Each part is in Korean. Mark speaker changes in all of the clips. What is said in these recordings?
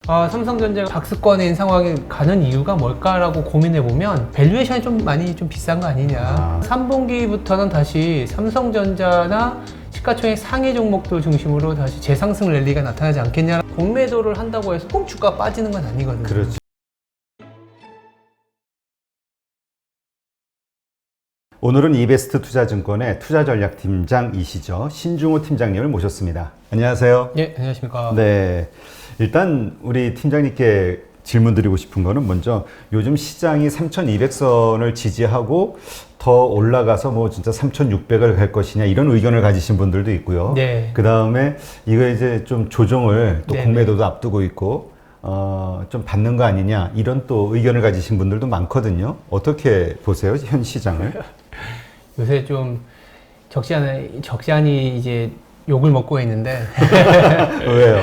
Speaker 1: 삼성전자가 박스권인 상황에 가는 이유가 뭘까라고 고민해보면 밸류에이션이 좀 많이 좀 비싼 거 아니냐. 3분기부터는 다시 삼성전자나 시가총액 상위 종목들 중심으로 다시 재상승 랠리가 나타나지 않겠냐. 공매도를 한다고 해서 꼭 주가가 빠지는 건 아니거든요.
Speaker 2: 그렇죠. 오늘은 이베스트 투자증권의 투자전략팀장이시죠. 신중호 팀장님을 모셨습니다. 안녕하세요.
Speaker 1: 예, 안녕하십니까.
Speaker 2: 네. 일단 우리 팀장님께 질문 드리고 싶은 거는 먼저 요즘 시장이 3,200선을 지지하고 더 올라가서 뭐 진짜 3,600을 갈 것이냐 이런 의견을 가지신 분들도 있고요.
Speaker 1: 네.
Speaker 2: 그 다음에 이거 이제 좀 조정을 또
Speaker 1: 네네.
Speaker 2: 공매도도 앞두고 있고 좀 받는 거 아니냐 이런 또 의견을 가지신 분들도 많거든요. 어떻게 보세요? 현 시장을?
Speaker 1: 요새 좀 적지 않이 이제 욕을 먹고 있는데
Speaker 2: 왜요?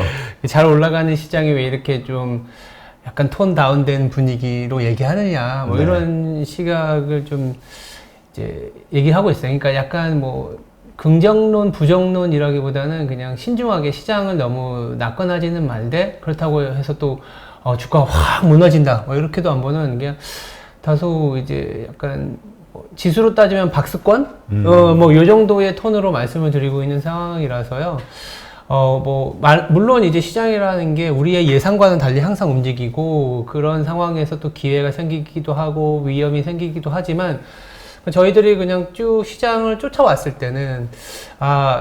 Speaker 1: 잘 올라가는 시장이 왜 이렇게 좀 약간 톤 다운된 분위기로 얘기하느냐 뭐
Speaker 2: 네.
Speaker 1: 이런 시각을 좀 이제 얘기하고 있어요. 그러니까 약간 뭐 긍정론, 부정론이라기보다는 그냥 신중하게 시장을 너무 낙관하지는 말되 그렇다고 해서 또 주가가 확 무너진다 뭐 이렇게도 안 보는 그냥 다소 이제 약간 지수로 따지면 박스권? 뭐 요 정도의 톤으로 말씀을 드리고 있는 상황이라서요. 물론 이제 시장이라는 게 우리의 예상과는 달리 항상 움직이고 그런 상황에서 또 기회가 생기기도 하고 위험이 생기기도 하지만 저희들이 그냥 쭉 시장을 쫓아왔을 때는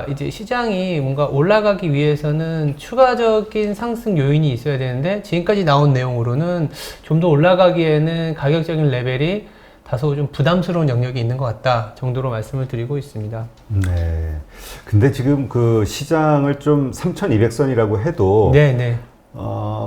Speaker 1: 이제 시장이 뭔가 올라가기 위해서는 추가적인 상승 요인이 있어야 되는데 지금까지 나온 내용으로는 좀 더 올라가기에는 가격적인 레벨이 다소 좀 부담스러운 영역이 있는 것 같다 정도로 말씀을 드리고 있습니다.
Speaker 2: 네. 근데 지금 그 시장을 좀 3,200선이라고 해도
Speaker 1: 네네.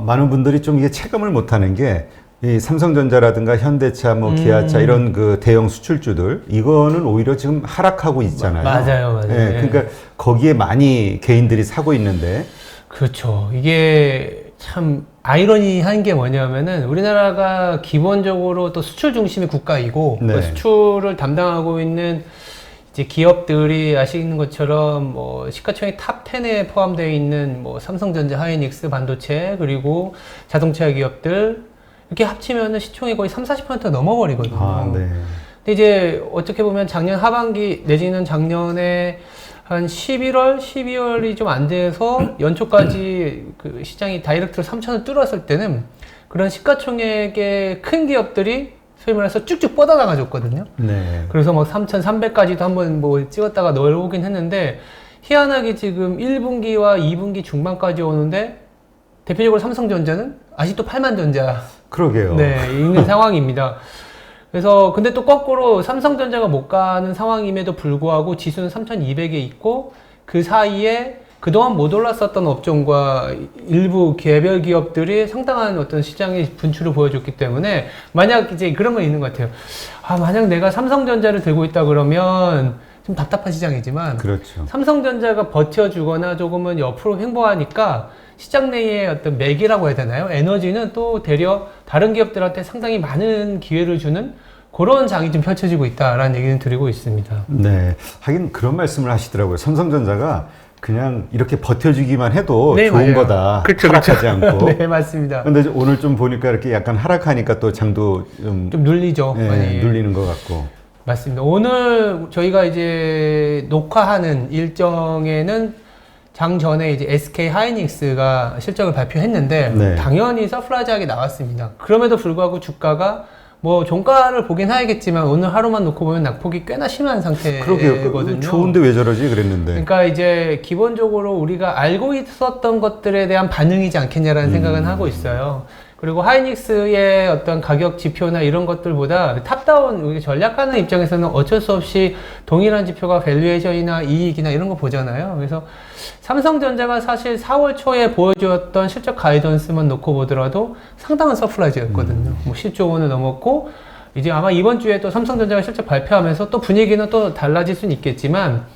Speaker 2: 많은 분들이 좀 이게 체감을 못하는 게 이 삼성전자라든가 현대차, 뭐 기아차 이런 그 대형 수출주들 이거는 오히려 지금 하락하고 있잖아요.
Speaker 1: 맞아요.
Speaker 2: 네, 그러니까 거기에 많이 개인들이 사고 있는데.
Speaker 1: 그렇죠. 이게 참 아이러니한 게 뭐냐면은 우리나라가 기본적으로 또 수출 중심의 국가이고
Speaker 2: 네.
Speaker 1: 그 수출을 담당하고 있는 이제 기업들이 아시는 것처럼 뭐 시가총액 탑 10에 포함되어 있는 뭐 삼성전자, 하이닉스, 반도체 그리고 자동차 기업들 이렇게 합치면은 시총이 거의 30-40% 넘어버리거든요.
Speaker 2: 네.
Speaker 1: 근데 이제 어떻게 보면 작년 하반기 내지는 작년에 한 11월, 12월이 좀 안 돼서 연초까지 그 시장이 다이렉트로 3천을 뚫었을 때는 그런 시가총액의 큰 기업들이 소위 말해서 쭉쭉 뻗어나가 줬거든요.
Speaker 2: 네.
Speaker 1: 그래서 막 3,300까지도 한번 뭐 찍었다가 넣어오긴 했는데 희한하게 지금 1분기와 2분기 중반까지 오는데 대표적으로 삼성전자는 아직도 8만 전자
Speaker 2: 그러게요.
Speaker 1: 네, 있는 상황입니다. 그래서 근데 또 거꾸로 삼성전자가 못 가는 상황임에도 불구하고 지수는 3,200에 있고 그 사이에 그동안 못 올랐었던 업종과 일부 개별 기업들이 상당한 어떤 시장의 분출을 보여줬기 때문에 만약 이제 그런 건 있는 것 같아요. 만약 내가 삼성전자를 들고 있다 그러면 좀 답답한 시장이지만
Speaker 2: 그렇죠.
Speaker 1: 삼성전자가 버텨주거나 조금은 옆으로 횡보하니까 시장 내의 어떤 맥이라고 해야 되나요? 에너지는 또 되려 다른 기업들한테 상당히 많은 기회를 주는 그런 장이 좀 펼쳐지고 있다라는 얘기는 드리고 있습니다.
Speaker 2: 네. 하긴 그런 말씀을 하시더라고요. 삼성전자가 그냥 이렇게 버텨주기만 해도
Speaker 1: 네,
Speaker 2: 좋은
Speaker 1: 맞아요.
Speaker 2: 거다.
Speaker 1: 그쵸,
Speaker 2: 하락하지 않고.
Speaker 1: 네, 맞습니다.
Speaker 2: 근데 오늘 좀 보니까 이렇게 약간 하락하니까 또 장도 좀
Speaker 1: 눌리죠.
Speaker 2: 네,
Speaker 1: 많이.
Speaker 2: 눌리는 것 같고.
Speaker 1: 맞습니다. 오늘 저희가 이제 녹화하는 일정에는 장 전에 이제 SK 하이닉스가 실적을 발표했는데
Speaker 2: 네.
Speaker 1: 당연히 서프라이즈하게 나왔습니다. 그럼에도 불구하고 주가가 뭐 종가를 보긴 해야겠지만 오늘 하루만 놓고 보면 낙폭이 꽤나 심한
Speaker 2: 그러게요.
Speaker 1: 상태거든요.
Speaker 2: 좋은데 왜 저러지 그랬는데.
Speaker 1: 그러니까 이제 기본적으로 우리가 알고 있었던 것들에 대한 반응이지 않겠냐라는 생각은 하고 있어요. 그리고 하이닉스의 어떤 가격 지표나 이런 것들보다 탑다운 우리 전략하는 입장에서는 어쩔 수 없이 동일한 지표가 밸류에이션이나 이익이나 이런 거 보잖아요. 그래서 삼성전자가 사실 4월 초에 보여주었던 실적 가이던스만 놓고 보더라도 상당한 서프라이즈였거든요. 뭐 10조 원을 넘었고 이제 아마 이번 주에 또 삼성전자가 실적 발표하면서 또 분위기는 또 달라질 수는 있겠지만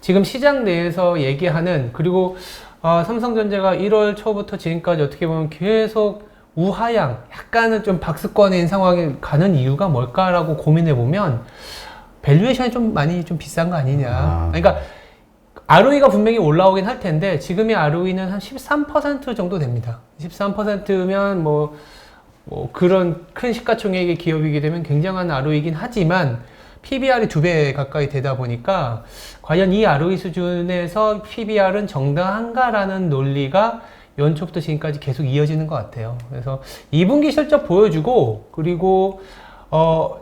Speaker 1: 지금 시장 내에서 얘기하는 그리고 삼성전자가 1월 초부터 지금까지 어떻게 보면 계속 우하향, 약간은 좀 박스권인 상황에 가는 이유가 뭘까라고 고민해 보면 밸류에이션이 좀 많이 좀 비싼 거 아니냐. 그러니까 ROE가 분명히 올라오긴 할 텐데 지금의 ROE는 한 13% 정도 됩니다. 13%면 뭐 그런 큰 시가총액의 기업이게 되면 굉장한 ROE이긴 하지만 PBR이 2배 가까이 되다 보니까 과연 이 ROE 수준에서 PBR은 정당한가라는 논리가 연초부터 지금까지 계속 이어지는 것 같아요. 그래서 2분기 실적 보여주고 그리고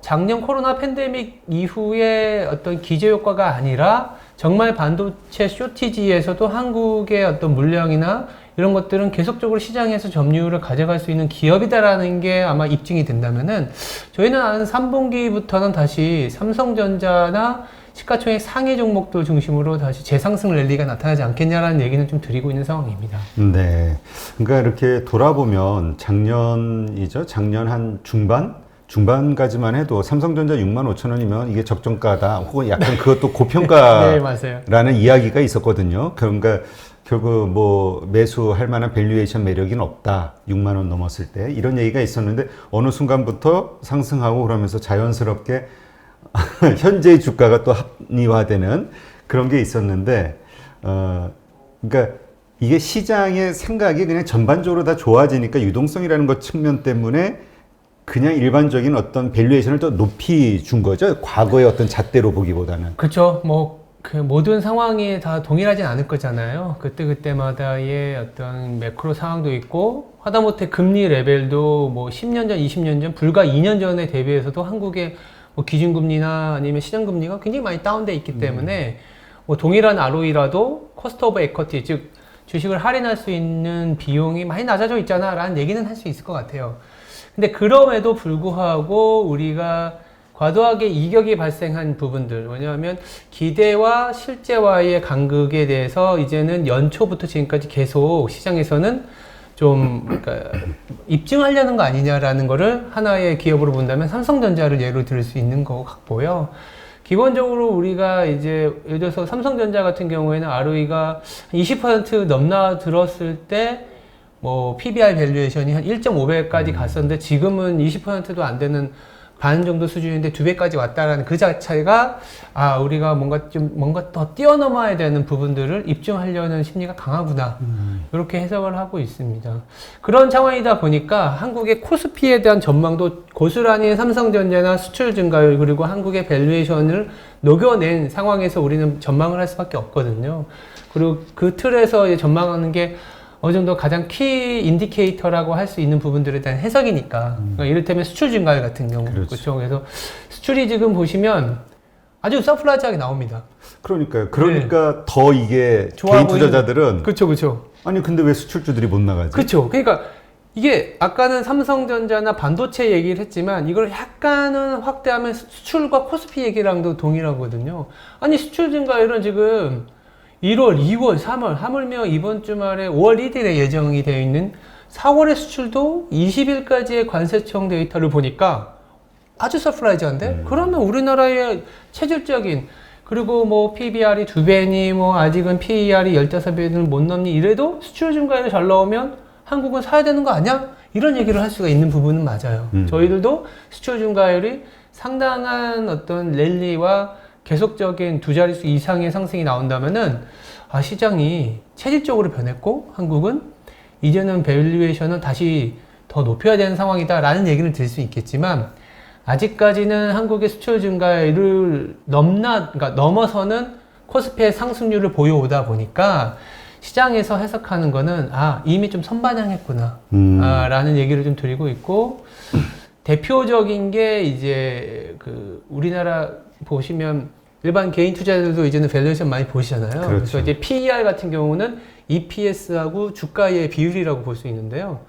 Speaker 1: 작년 코로나 팬데믹 이후에 어떤 기저 효과가 아니라 정말 반도체 쇼티지에서도 한국의 어떤 물량이나 이런 것들은 계속적으로 시장에서 점유율을 가져갈 수 있는 기업이다라는 게 아마 입증이 된다면은 저희는 한 3분기부터는 다시 삼성전자나 시가총액 상위 종목들 중심으로 다시 재상승 랠리가 나타나지 않겠냐라는 얘기는 좀 드리고 있는 상황입니다.
Speaker 2: 네. 그러니까 이렇게 돌아보면 작년 한 중반까지만 해도 삼성전자 65,000원이면 이게 적정가다. 혹은 약간 그것도
Speaker 1: 네, 맞아요.
Speaker 2: 고평가라는 이야기가 있었거든요. 그러니까 결국 뭐 매수할 만한 밸류에이션 매력은 없다. 6만 원 넘었을 때 이런 얘기가 있었는데 어느 순간부터 상승하고 그러면서 자연스럽게 현재의 주가가 또 합리화되는 그런 게 있었는데 그러니까 이게 시장의 생각이 그냥 전반적으로 다 좋아지니까 유동성이라는 것 측면 때문에 그냥 일반적인 어떤 밸류에이션을 더 높이 준 거죠. 과거의 어떤 잣대로 보기보다는.
Speaker 1: 그렇죠. 그 모든 상황이 다 동일하진 않을 거잖아요. 그때마다의 어떤 매크로 상황도 있고, 하다못해 금리 레벨도 뭐 10년 전, 20년 전, 불과 2년 전에 대비해서도 한국의 뭐 기준금리나 아니면 시장금리가 굉장히 많이 다운돼 있기 때문에 뭐 동일한 ROE라도 코스트 오브 에쿼티, 즉 주식을 할인할 수 있는 비용이 많이 낮아져 있잖아 라는 얘기는 할 수 있을 것 같아요. 근데 그럼에도 불구하고 우리가 과도하게 이격이 발생한 부분들, 뭐냐면 기대와 실제와의 간극에 대해서 이제는 연초부터 지금까지 계속 시장에서는 좀 그러니까 입증하려는 거 아니냐라는 거를 하나의 기업으로 본다면 삼성전자를 예로 들 수 있는 것 같고요. 기본적으로 우리가 이제 예를 들어서 삼성전자 같은 경우에는 ROE가 20% 넘나들었을 때 뭐 PBR 밸류에이션이 한 1.5배까지 갔었는데 지금은 20%도 안 되는 반 정도 수준인데 2배까지 왔다라는 그 자체가 우리가 뭔가 더 뛰어넘어야 되는 부분들을 입증하려는 심리가 강하구나 이렇게 해석을 하고 있습니다. 그런 상황이다 보니까 한국의 코스피에 대한 전망도 고스란히 삼성전자나 수출 증가율 그리고 한국의 밸류에이션을 녹여낸 상황에서 우리는 전망을 할 수밖에 없거든요. 그리고 그 틀에서 전망하는 게 어느 정도 가장 키 인디케이터라고 할 수 있는 부분들에 대한 해석이니까. 그러니까 이를테면 수출 증가율 같은 경우. 그렇죠. 그래서 수출이 지금 보시면 아주 서프라이즈하게 나옵니다.
Speaker 2: 그러니까 더 이게 개인 투자자들은
Speaker 1: 그렇죠.
Speaker 2: 아니 근데 왜 수출주들이 못 나가지?
Speaker 1: 그렇죠. 그러니까 이게 아까는 삼성전자나 반도체 얘기를 했지만 이걸 약간은 확대하면 수출과 코스피 얘기랑도 동일하거든요. 아니 수출 증가율은 지금 1월, 2월, 3월, 하물며 이번 주말에 5월 1일에 예정이 되어 있는 4월의 수출도 20일까지의 관세청 데이터를 보니까 아주 서프라이즈한데? 그러면 우리나라의 체질적인 그리고 뭐 PBR이 2배니 뭐 아직은 PER이 15배는 못 넘니 이래도 수출 증가율이 잘 나오면 한국은 사야 되는 거 아니야? 이런 얘기를 할 수가 있는 부분은 맞아요. 저희들도 수출 증가율이 상당한 어떤 랠리와 계속적인 두 자릿수 이상의 상승이 나온다면은 시장이 체질적으로 변했고 한국은 이제는 밸류에이션은 다시 더 높여야 되는 상황이다라는 얘기를 드릴 수 있겠지만 아직까지는 한국의 수출 증가율을 넘어서는 코스피의 상승률을 보여오다 보니까 시장에서 해석하는 거는 이미 좀 선반영했구나 라는 얘기를 좀 드리고 있고 대표적인 게 이제 그 우리나라 보시면 일반 개인 투자자들도 이제는 밸류에이션 많이 보시잖아요.
Speaker 2: 그렇죠.
Speaker 1: 그래서 이제 PER 같은 경우는 EPS하고 주가의 비율이라고 볼 수 있는데요.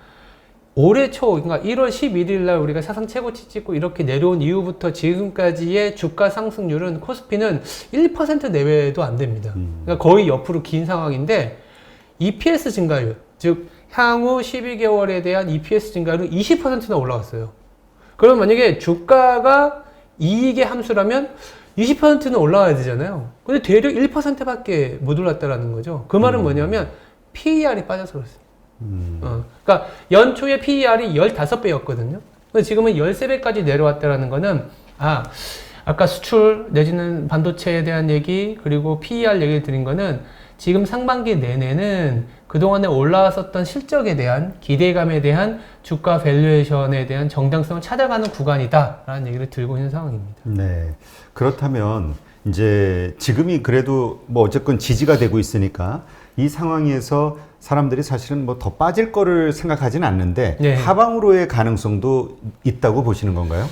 Speaker 1: 올해 초, 그러니까 1월 11일 날 우리가 사상 최고치 찍고 이렇게 내려온 이후부터 지금까지의 주가 상승률은 코스피는 1% 내외도 안 됩니다. 그러니까 거의 옆으로 긴 상황인데 EPS 증가율, 즉 향후 12개월에 대한 EPS 증가율은 20%나 올라갔어요. 그럼 만약에 주가가 이익의 함수라면 20%는 올라와야 되잖아요. 근데 대략 1%밖에 못 올랐다라는 거죠. 그 말은 뭐냐면 PER이 빠져서 그렇습니다. 그러니까 연초에 PER이 15배였거든요. 근데 지금은 13배까지 내려왔다라는 거는 아까 수출 내지는 반도체에 대한 얘기 그리고 PER 얘기를 드린 거는 지금 상반기 내내는 그동안에 올라왔었던 실적에 대한 기대감에 대한 주가 밸류에이션에 대한 정당성을 찾아가는 구간이다라는 얘기를 들고 있는 상황입니다.
Speaker 2: 네. 그렇다면 이제 지금이 그래도 뭐 어쨌건 지지가 되고 있으니까 이 상황에서 사람들이 사실은 뭐 더 빠질 거를 생각하지는 않는데
Speaker 1: 네.
Speaker 2: 하방으로의 가능성도 있다고 보시는 건가요?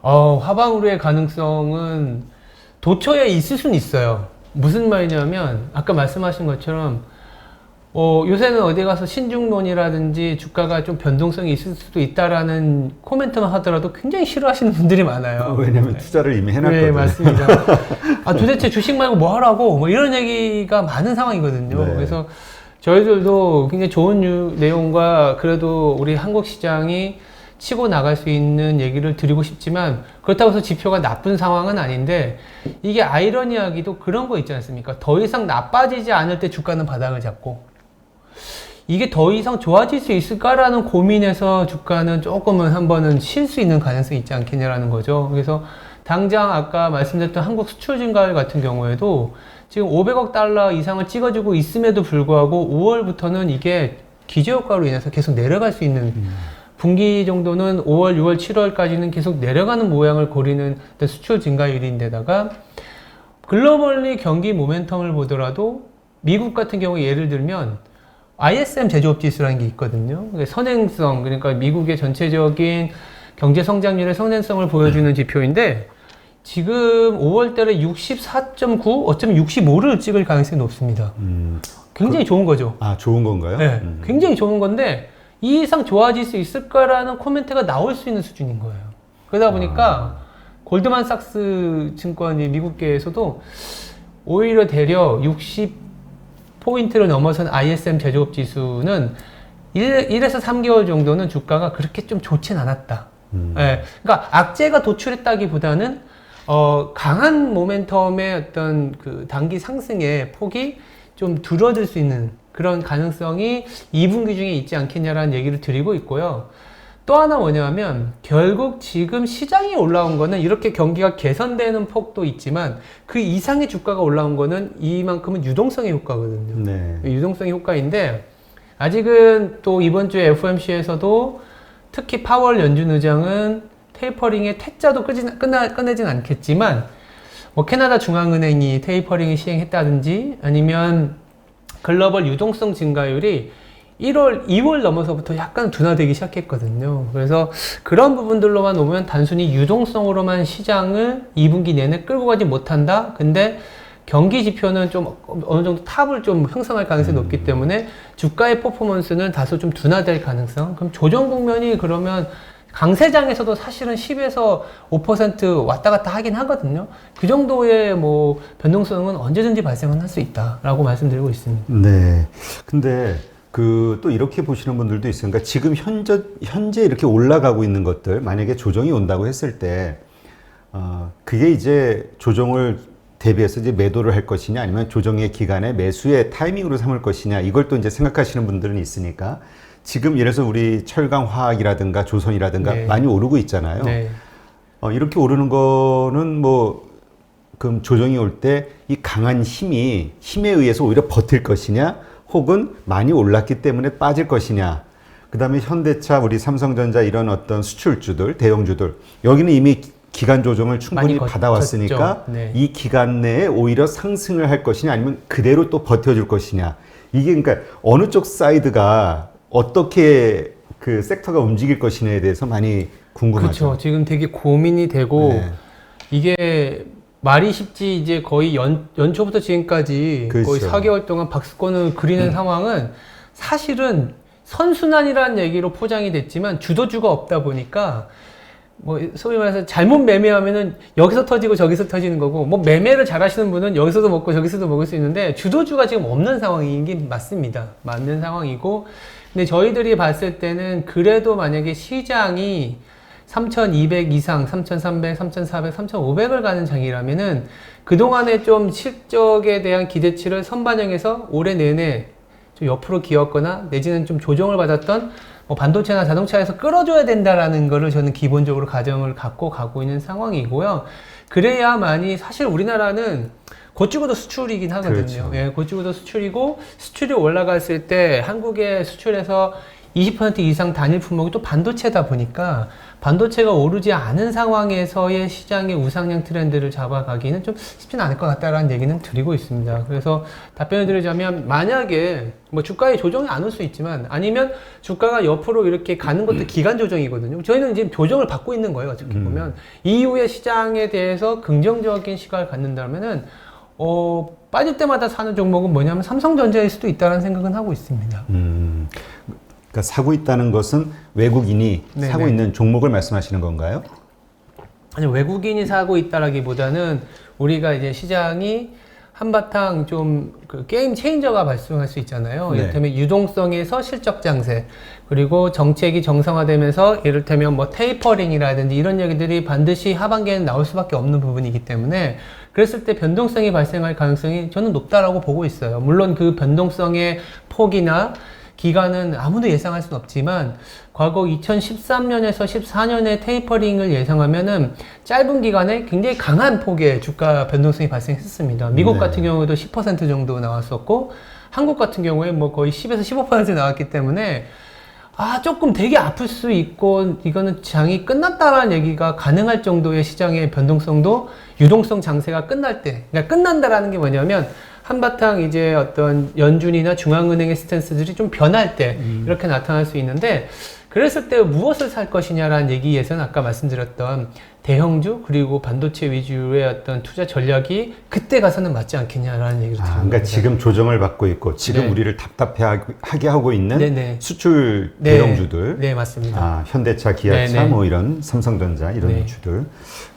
Speaker 1: 하방으로의 가능성은 도처에 있을 수는 있어요. 무슨 말이냐면 아까 말씀하신 것처럼 요새는 어디 가서 신중론이라든지 주가가 좀 변동성이 있을 수도 있다라는 코멘트만 하더라도 굉장히 싫어하시는 분들이 많아요.
Speaker 2: 왜냐하면 투자를 이미 해놨거든요.
Speaker 1: 네, 맞습니다. 도대체 주식 말고 뭐 하라고 뭐 이런 얘기가 많은 상황이거든요.
Speaker 2: 네.
Speaker 1: 그래서 저희들도 굉장히 좋은 내용과 그래도 우리 한국 시장이 치고 나갈 수 있는 얘기를 드리고 싶지만 그렇다고 해서 지표가 나쁜 상황은 아닌데 이게 아이러니하기도 그런 거 있지 않습니까? 더 이상 나빠지지 않을 때 주가는 바닥을 잡고 이게 더 이상 좋아질 수 있을까라는 고민에서 주가는 조금은 한 번은 쉴 수 있는 가능성이 있지 않겠냐라는 거죠. 그래서 당장 아까 말씀드렸던 한국 수출 증가율 같은 경우에도 지금 500억 달러 이상을 찍어주고 있음에도 불구하고 5월부터는 이게 기저효과로 인해서 계속 내려갈 수 있는 분기 정도는 5월, 6월, 7월까지는 계속 내려가는 모양을 고리는 수출 증가율인데다가 글로벌리 경기 모멘텀을 보더라도 미국 같은 경우 예를 들면 ISM 제조업 지수라는 게 있거든요. 선행성, 그러니까 미국의 전체적인 경제 성장률의 선행성을 보여주는 지표인데 지금 5월 달에 64.9, 어쩌면 65를 찍을 가능성이 높습니다. 굉장히 좋은 거죠.
Speaker 2: 좋은 건가요?
Speaker 1: 네, 굉장히 좋은 건데 이 이상 좋아질 수 있을까라는 코멘트가 나올 수 있는 수준인 거예요. 그러다 보니까 골드만삭스 증권이 미국계에서도 오히려 대려 60포인트를 넘어선 ISM 제조업 지수는 1에서 3개월 정도는 주가가 그렇게 좀 좋진 않았다. 네, 그러니까 악재가 도출했다기보다는 강한 모멘텀의 어떤 그 단기 상승의 폭이 좀 줄어들 수 있는 그런 가능성이 2분기 중에 있지 않겠냐라는 얘기를 드리고 있고요. 또 하나 뭐냐면 결국 지금 시장이 올라온 거는 이렇게 경기가 개선되는 폭도 있지만 그 이상의 주가가 올라온 거는 이만큼은 유동성의 효과거든요.
Speaker 2: 네.
Speaker 1: 유동성의 효과인데 아직은 또 이번 주에 FOMC에서도 특히 파월 연준 의장은 테이퍼링의 퇴짜도 끝내진 않겠지만 뭐 캐나다 중앙은행이 테이퍼링을 시행했다든지 아니면 글로벌 유동성 증가율이 2월 넘어서부터 약간 둔화되기 시작했거든요. 그래서 그런 부분들로만 오면 단순히 유동성으로만 시장을 2분기 내내 끌고 가지 못한다. 근데 경기 지표는 좀 어느 정도 탑을 좀 형성할 가능성이 높기 때문에 주가의 퍼포먼스는 다소 좀 둔화될 가능성. 그럼 조정 국면이 그러면 강세장에서도 사실은 10에서 5% 왔다 갔다 하긴 하거든요. 그 정도의 뭐 변동성은 언제든지 발생은 할 수 있다라고 말씀드리고 있습니다.
Speaker 2: 네. 근데 또 이렇게 보시는 분들도 있으니까 지금 현재 이렇게 올라가고 있는 것들 만약에 조정이 온다고 했을 때 그게 이제 조정을 대비해서 이제 매도를 할 것이냐 아니면 조정의 기간에 매수의 타이밍으로 삼을 것이냐 이걸 또 이제 생각하시는 분들은 있으니까 지금 예를 들어서 우리 철강화학이라든가 조선이라든가
Speaker 1: 네.
Speaker 2: 많이 오르고 있잖아요.
Speaker 1: 네.
Speaker 2: 이렇게 오르는 거는 뭐 그럼 조정이 올 때 이 강한 힘에 의해서 오히려 버틸 것이냐 혹은 많이 올랐기 때문에 빠질 것이냐. 그 다음에 현대차, 우리 삼성전자 이런 어떤 수출주들, 대형주들 여기는 이미 기간 조정을 충분히 받아왔으니까
Speaker 1: 네.
Speaker 2: 이 기간 내에 오히려 상승을 할 것이냐 아니면 그대로 또 버텨줄 것이냐. 이게 그러니까 어느 쪽 사이드가 어떻게 그 섹터가 움직일 것이냐에 대해서 많이 궁금하죠.
Speaker 1: 그렇죠. 지금 되게 고민이 되고
Speaker 2: 네.
Speaker 1: 이게 말이 쉽지 이제 거의 연초부터 지금까지
Speaker 2: 그렇죠.
Speaker 1: 거의 4개월 동안 박스권을 그리는 상황은 사실은 선순환이라는 얘기로 포장이 됐지만 주도주가 없다 보니까 뭐 소위 말해서 잘못 매매하면은 여기서 터지고 저기서 터지는 거고 뭐 매매를 잘 하시는 분은 여기서도 먹고 저기서도 먹을 수 있는데 주도주가 지금 없는 상황인 게 맞습니다. 맞는 상황이고 근데 저희들이 봤을 때는 그래도 만약에 시장이 3,200 이상, 3,300, 3,400, 3,500을 가는 장이라면은 그동안에 좀 실적에 대한 기대치를 선반영해서 올해 내내 좀 옆으로 기었거나 내지는 좀 조정을 받았던 뭐 반도체나 자동차에서 끌어줘야 된다라는 거를 저는 기본적으로 가정을 갖고 가고 있는 상황이고요. 그래야만이 사실 우리나라는 곧 죽어도 수출이긴 하거든요.
Speaker 2: 그렇죠.
Speaker 1: 예, 곧 죽어도 수출이고 수출이 올라갔을 때 한국의 수출에서 20% 이상 단일 품목이 또 반도체다 보니까 반도체가 오르지 않은 상황에서의 시장의 우상향 트렌드를 잡아가기는 좀 쉽지는 않을 것 같다라는 얘기는 드리고 있습니다. 그래서 답변을 드리자면 만약에 뭐 주가의 조정이 안 올 수 있지만 아니면 주가가 옆으로 이렇게 가는 것도 기간 조정이거든요. 저희는 지금 조정을 받고 있는 거예요. 어떻게 보면 이후에 시장에 대해서 긍정적인 시각을 갖는다면은 빠질 때마다 사는 종목은 뭐냐면 삼성전자일 수도 있다는 생각은 하고 있습니다.
Speaker 2: 그러니까 사고 있다는 것은 외국인이
Speaker 1: 네네.
Speaker 2: 사고 있는 종목을 말씀하시는 건가요?
Speaker 1: 아니, 외국인이 사고 있다라기보다는 우리가 이제 시장이 한바탕 좀 그 게임 체인저가 발생할 수 있잖아요.
Speaker 2: 네.
Speaker 1: 이를테면 유동성에서 실적 장세, 그리고 정책이 정상화되면서 이를테면 뭐 테이퍼링이라든지 이런 얘기들이 반드시 하반기에는 나올 수밖에 없는 부분이기 때문에 그랬을 때 변동성이 발생할 가능성이 저는 높다라고 보고 있어요. 물론 그 변동성의 폭이나 기간은 아무도 예상할 수는 없지만 과거 2013년에서 14년에 테이퍼링을 예상하면은 짧은 기간에 굉장히 강한 폭의 주가 변동성이 발생했습니다. 미국
Speaker 2: 네.
Speaker 1: 같은 경우에도 10% 정도 나왔었고 한국 같은 경우에 뭐 거의 10에서 15% 나왔기 때문에 조금 되게 아플 수 있고 이거는 장이 끝났다라는 얘기가 가능할 정도의 시장의 변동성도 유동성 장세가 끝날 때, 그러니까 끝난다라는 게 뭐냐면 한바탕 이제 어떤 연준이나 중앙은행의 스탠스들이 좀 변할 때 이렇게 나타날 수 있는데 그랬을 때 무엇을 살 것이냐라는 얘기에서는 아까 말씀드렸던 대형주 그리고 반도체 위주의 어떤 투자 전략이 그때 가서는 맞지 않겠냐라는 얘기를 드립니다.
Speaker 2: 그러니까 지금 조정을 받고 있고 지금
Speaker 1: 네.
Speaker 2: 우리를 답답해하게 하고 있는
Speaker 1: 네네.
Speaker 2: 수출
Speaker 1: 네.
Speaker 2: 대형주들,
Speaker 1: 네, 맞습니다.
Speaker 2: 현대차, 기아차,
Speaker 1: 네네.
Speaker 2: 뭐 이런 삼성전자 이런
Speaker 1: 네.
Speaker 2: 주들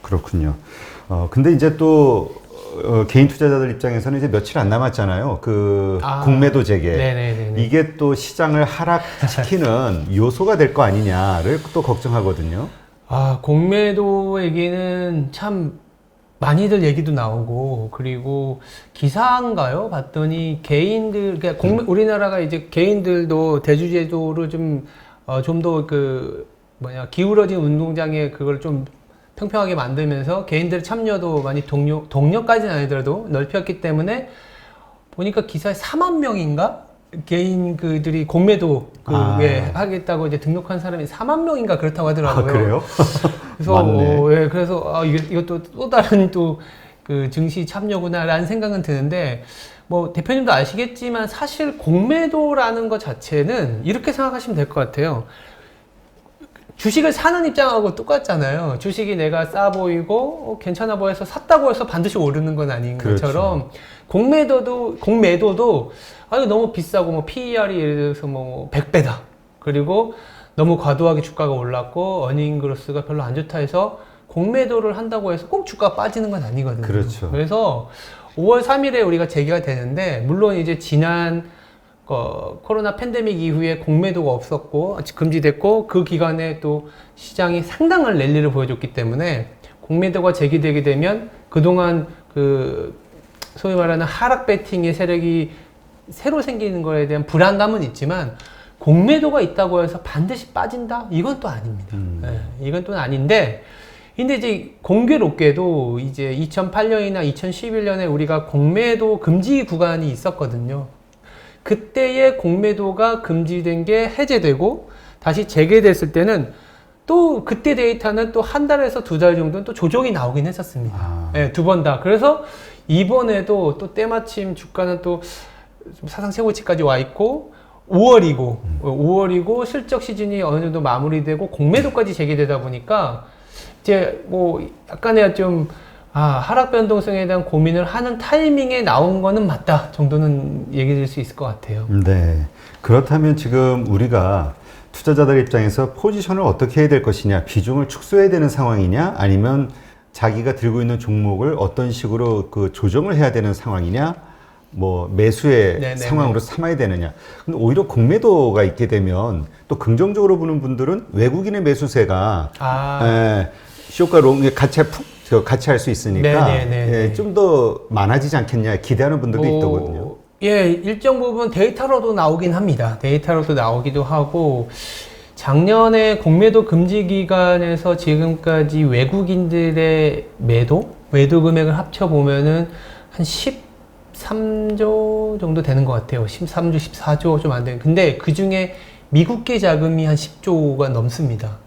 Speaker 2: 그렇군요. 근데 이제 또 개인 투자자들 입장에서는 이제 며칠 안 남았잖아요. 공매도 재개.
Speaker 1: 네네네.
Speaker 2: 이게 또 시장을 하락시키는 요소가 될 거 아니냐를 또 걱정하거든요.
Speaker 1: 공매도 얘기는 참 많이들 얘기도 나오고 그리고 기사인가요? 봤더니 개인들 그러니까 우리나라가 이제 개인들도 대주제도를 좀 더 기울어진 운동장에 그걸 좀 평평하게 만들면서 개인들의 참여도 많이 동력까지는 아니더라도 넓혔기 때문에 보니까 기사에 4만 명인가? 개인 그들이 공매도 하겠다고 이제 등록한 사람이 4만 명인가 그렇다고 하더라고요.
Speaker 2: 그래요?
Speaker 1: 그래서
Speaker 2: 맞네.
Speaker 1: 그래서 이것도 또 다른 또 그 증시 참여구나라는 생각은 드는데 뭐 대표님도 아시겠지만 사실 공매도라는 것 자체는 이렇게 생각하시면 될 것 같아요. 주식을 사는 입장하고 똑같잖아요. 주식이 내가 싸 보이고 괜찮아 보여서 샀다고 해서 반드시 오르는 건 아닌
Speaker 2: 그렇죠.
Speaker 1: 것처럼 공매도도 이거 너무 비싸고 뭐 PER이 예를 들어서 뭐 100배다. 그리고 너무 과도하게 주가가 올랐고 어닝 그로스가 별로 안 좋다 해서 공매도를 한다고 해서 꼭 주가가 빠지는 건 아니거든요.
Speaker 2: 그렇죠.
Speaker 1: 그래서 5월 3일에 우리가 재개가 되는데 물론 이제 지난 코로나 팬데믹 이후에 공매도가 없었고 금지됐고 그 기간에 또 시장이 상당한 랠리를 보여줬기 때문에 공매도가 재개되게 되면 그동안 소위 말하는 하락 배팅의 세력이 새로 생기는 거에 대한 불안감은 있지만 공매도가 있다고 해서 반드시 빠진다? 이건 또 아닙니다. 네, 이건 또 아닌데 근데 이제 공교롭게도 이제 2008년이나 2011년에 우리가 공매도 금지 구간이 있었거든요. 그때의 공매도가 금지된 게 해제되고 다시 재개됐을 때는 또 그때 데이터는 또 한 달에서 두 달 정도는 또 조정이 나오긴 했었습니다. 네, 두 번 다. 그래서 이번에도 또 때마침 주가는 또 사상 최고치까지 와 있고 5월이고 실적 시즌이 어느 정도 마무리되고 공매도까지 재개되다 보니까 이제 뭐 약간의 좀 하락 변동성에 대한 고민을 하는 타이밍에 나온 거는 맞다 정도는 얘기 드릴 수 있을 것 같아요.
Speaker 2: 네. 그렇다면 지금 우리가 투자자들 입장에서 포지션을 어떻게 해야 될 것이냐, 비중을 축소해야 되는 상황이냐, 아니면 자기가 들고 있는 종목을 어떤 식으로 조정을 해야 되는 상황이냐, 뭐 매수의
Speaker 1: 네네네.
Speaker 2: 상황으로 삼아야 되느냐. 근데 오히려 공매도가 있게 되면 또 긍정적으로 보는 분들은 외국인의 매수세가 쇼과 롱에 같이 할 수 있으니까 좀 더 많아지지 않겠냐 기대하는 분들도 있더군요.
Speaker 1: 일정 부분 데이터로도 나오긴 합니다. 데이터로도 나오기도 하고 작년에 공매도 금지 기간에서 지금까지 외국인들의 매도 금액을 합쳐보면은 한 13조 정도 되는 것 같아요. 13조, 14조 좀 안 되는. 근데 그 중에 미국계 자금이 한 10조가 넘습니다.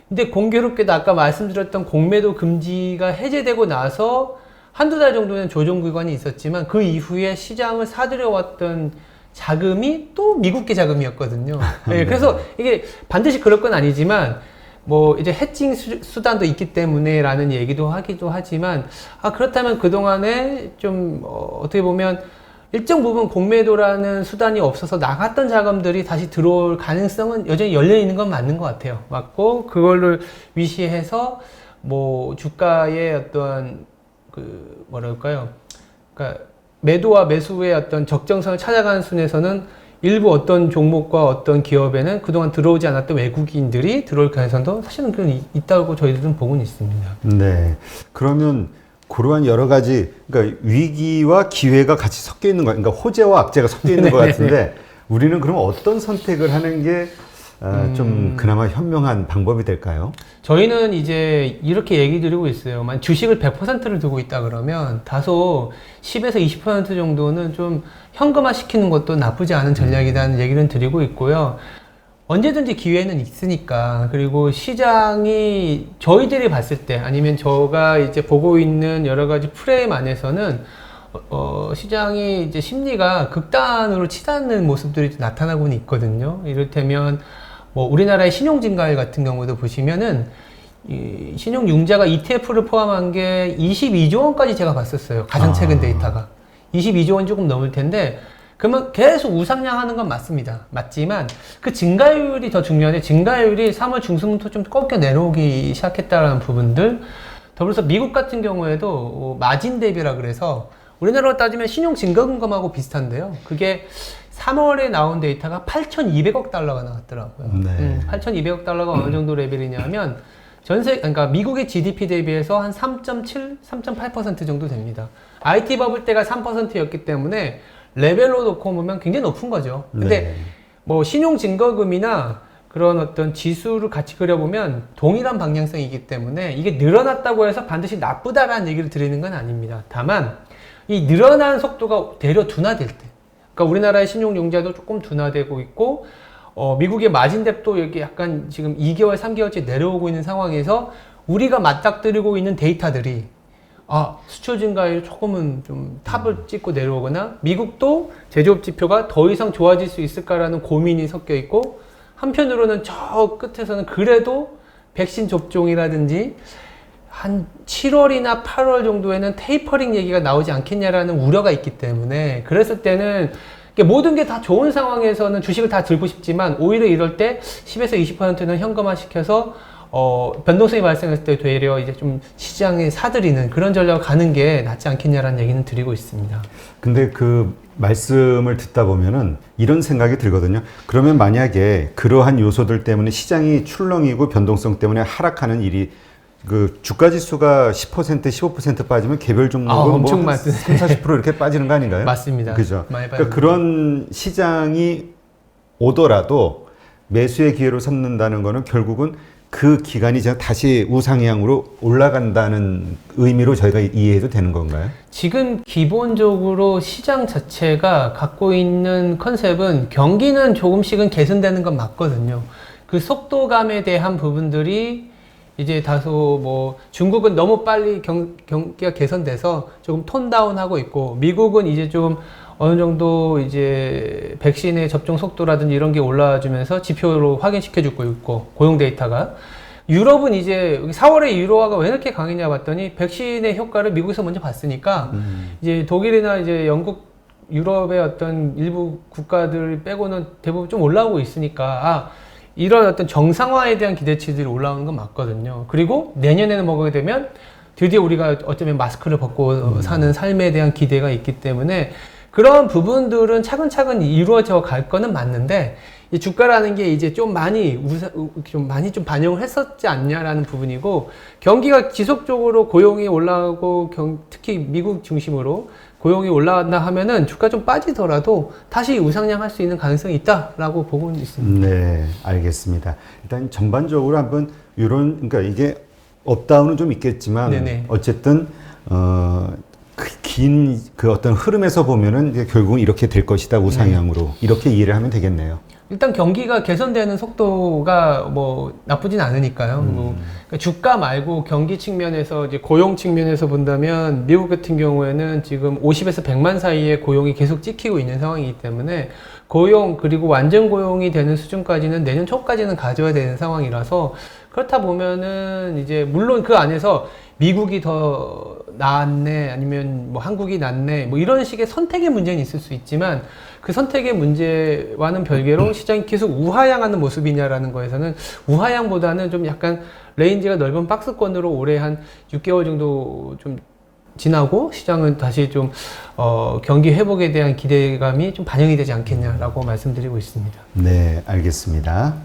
Speaker 1: 근데 공교롭게도 아까 말씀드렸던 공매도 금지가 해제되고 나서 한두 달 정도는 조정기간이 있었지만 그 이후에 시장을 사들여왔던 자금이 또 미국계 자금이었거든요. 네, 그래서 이게 반드시 그럴 건 아니지만 뭐 이제 해칭 수단도 있기 때문에 라는 얘기도 하기도 하지만 그렇다면 그동안에 좀 어떻게 보면 일정 부분 공매도라는 수단이 없어서 나갔던 자금들이 다시 들어올 가능성은 여전히 열려 있는 건 맞는 것 같아요. 맞고 그걸로 위시해서 뭐 주가의 어떤 그 뭐랄까요? 그러니까 매도와 매수의 어떤 적정선을 찾아가는 순에서는 일부 어떤 종목과 어떤 기업에는 그동안 들어오지 않았던 외국인들이 들어올 가능성도 사실은 그런 있다고 저희들은 보고는 있습니다.
Speaker 2: 네. 그러면 그러한 여러 가지, 그러니까 위기와 기회가 같이 섞여 있는 거, 그러니까 호재와 악재가 섞여 있는 것 같은데, 우리는 그럼 어떤 선택을 하는 게 좀 그나마 현명한 방법이 될까요?
Speaker 1: 저희는 이제 이렇게 얘기 드리고 있어요. 만 주식을 100%를 두고 있다 그러면 다소 10에서 20% 정도는 좀 현금화 시키는 것도 나쁘지 않은 전략이라는 얘기를 드리고 있고요. 언제든지 기회는 있으니까. 그리고 시장이 저희들이 봤을 때 아니면 제가 이제 보고 있는 여러 가지 프레임 안에서는 시장이 이제 심리가 극단으로 치닫는 모습들이 나타나고는 있거든요. 이를테면 뭐 우리나라의 신용증가율 같은 경우도 보시면은 이 신용융자가 ETF를 포함한 게 22조 원까지 제가 봤었어요. 가장 최근 데이터가 22조 원 조금 넘을 텐데, 그러면 계속 우상향하는 건 맞습니다. 맞지만 그 증가율이 더 중요한데, 증가율이 3월 중순부터 좀 꺾여 내려오기 시작했다는 부분들, 더불어서 미국 같은 경우에도 마진 대비라 그래서 우리나라로 따지면 신용 증가금감하고 비슷한데요. 그게 3월에 나온 데이터가 8,200억 달러가 나왔더라고요.
Speaker 2: 네.
Speaker 1: 8,200억 달러가 어느 정도 레벨이냐면 그러니까 미국의 GDP 대비해서 한 3.7, 3.8% 정도 됩니다. IT 버블 때가 3%였기 때문에 레벨로 놓고 보면 굉장히 높은 거죠. 근데
Speaker 2: 네.
Speaker 1: 뭐 신용 증거금이나 그런 어떤 지수를 같이 그려보면 동일한 방향성이기 때문에 이게 늘어났다고 해서 반드시 나쁘다라는 얘기를 드리는 건 아닙니다. 다만 이 늘어난 속도가 되려 둔화될 때, 그러니까 우리나라의 신용융자도 조금 둔화되고 있고, 미국의 마진뎁도 여기 약간 지금 2개월, 3개월째 내려오고 있는 상황에서 우리가 맞닥뜨리고 있는 데이터들이 수출 증가율 조금은 좀 탑을 찍고 내려오거나, 미국도 제조업 지표가 더 이상 좋아질 수 있을까라는 고민이 섞여 있고, 한편으로는 저 끝에서는 그래도 백신 접종이라든지 한 7월이나 8월 정도에는 테이퍼링 얘기가 나오지 않겠냐라는 우려가 있기 때문에, 그랬을 때는 모든 게 다 좋은 상황에서는 주식을 다 들고 싶지만 오히려 이럴 때 10에서 20%는 현금화 시켜서 변동성이 발생했을 때 되려 이제 좀 시장에 사들이는 그런 전략을 가는 게 낫지 않겠냐라는 얘기는 드리고 있습니다.
Speaker 2: 근데 그 말씀을 듣다 보면은 이런 생각이 들거든요. 그러면 만약에 그러한 요소들 때문에 시장이 출렁이고 변동성 때문에 하락하는 일이, 그 주가 지수가 10%, 15% 빠지면 개별 종목은
Speaker 1: 엄청
Speaker 2: 뭐 3, 40% 이렇게 빠지는 거 아닌가요?
Speaker 1: 맞습니다.
Speaker 2: 그죠?
Speaker 1: 많이
Speaker 2: 그러니까 그런 시장이 오더라도 매수의 기회로 삼는다는 거는 결국은 그 기간이 다시 우상향으로 올라간다는 의미로 저희가 이해해도 되는 건가요?
Speaker 1: 지금 기본적으로 시장 자체가 갖고 있는 컨셉은 경기는 조금씩은 개선되는 건 맞거든요. 그 속도감에 대한 부분들이 이제 다소 뭐 중국은 너무 빨리 경기가 개선돼서 조금 톤다운하고 있고, 미국은 이제 좀 어느 정도 이제 백신의 접종 속도라든지 이런 게 올라와주면서 지표로 확인시켜주고 있고, 고용 데이터가. 유럽은 이제 4월에 유로화가 왜 이렇게 강했냐 봤더니 백신의 효과를 미국에서 먼저 봤으니까 이제 독일이나 이제 영국, 유럽의 어떤 일부 국가들 빼고는 대부분 좀 올라오고 있으니까 이런 어떤 정상화에 대한 기대치들이 올라오는 건 맞거든요. 그리고 내년에는 먹게 되면 드디어 우리가 어쩌면 마스크를 벗고 사는 삶에 대한 기대가 있기 때문에 그런 부분들은 차근차근 이루어져 갈 거는 맞는데, 이 주가라는 게 이제 좀 많이 좀 반영을 했었지 않냐라는 부분이고, 경기가 지속적으로 고용이 올라가고 특히 미국 중심으로 고용이 올라간다 하면은 주가 좀 빠지더라도 다시 우상향 할 수 있는 가능성이 있다라고 보고 있습니다.
Speaker 2: 네, 알겠습니다. 일단 전반적으로 한번 그러니까 이게 업다운은 좀 있겠지만
Speaker 1: 네네.
Speaker 2: 어쨌든 긴 그 어떤 흐름에서 보면은 이제 결국은 이렇게 될 것이다 우상향으로 이렇게 이해를 하면 되겠네요.
Speaker 1: 일단 경기가 개선되는 속도가 뭐 나쁘진 않으니까요. 그러니까 주가 말고 경기 측면에서 이제 고용 측면에서 본다면 미국 같은 경우에는 지금 50에서 100만 사이에 고용이 계속 찍히고 있는 상황이기 때문에 고용 그리고 완전 고용이 되는 수준까지는 내년 초까지는 가져야 되는 상황이라서 그렇다 보면은 이제 물론 그 안에서 미국이 더 낫네 아니면 뭐 한국이 낫네 뭐 이런 식의 선택의 문제는 있을 수 있지만 그 선택의 문제와는 별개로 시장이 계속 우하향하는 모습이냐라는 거에서는 우하향보다는 좀 약간 레인지가 넓은 박스권으로 올해 한 6개월 정도 좀 지나고 시장은 다시 좀 경기 회복에 대한 기대감이 좀 반영이 되지 않겠냐라고 말씀드리고 있습니다.
Speaker 2: 네, 알겠습니다.